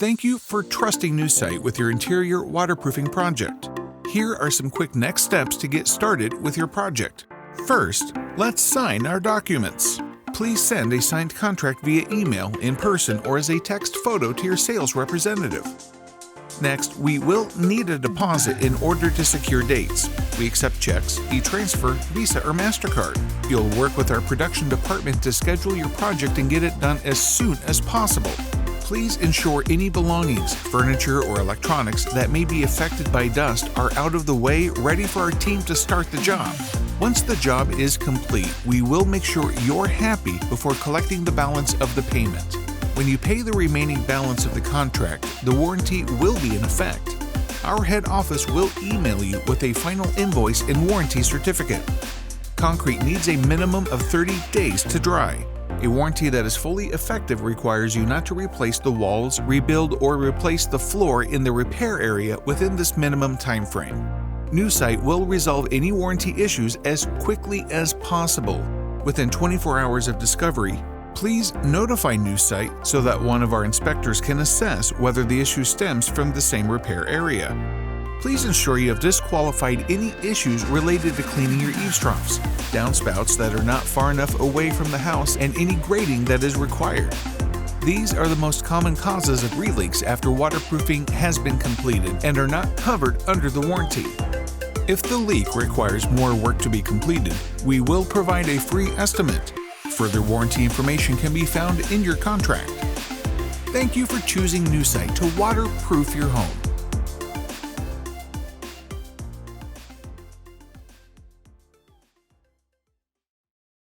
Thank you for trusting Nusite with your interior waterproofing project. Here are some quick next steps to get started with your project. First, let's sign our documents. Please send a signed contract via email, in person, or as a text photo to your sales representative. Next, we will need a deposit in order to secure dates. We accept checks, e-transfer, Visa, or MasterCard. You'll work with our production department to schedule your project and get it done as soon as possible. Please ensure any belongings, furniture, or electronics that may be affected by dust are out of the way, ready for our team to start the job. Once the job is complete, we will make sure you're happy before collecting the balance of the payment. When you pay the remaining balance of the contract, the warranty will be in effect. Our head office will email you with a final invoice and warranty certificate. Concrete needs a minimum of 30 days to dry. A warranty that is fully effective requires you not to replace the walls, rebuild, or replace the floor in the repair area within this minimum time frame. Nusite will resolve any warranty issues as quickly as possible. Within 24 hours of discovery, please notify Nusite so that one of our inspectors can assess whether the issue stems from the same repair area. Please ensure you have disqualified any issues related to cleaning your eaves troughs, downspouts that are not far enough away from the house, and any grading that is required. These are the most common causes of re-leaks after waterproofing has been completed and are not covered under the warranty. If the leak requires more work to be completed, we will provide a free estimate. Further warranty information can be found in your contract. Thank you for choosing Nusite to waterproof your home.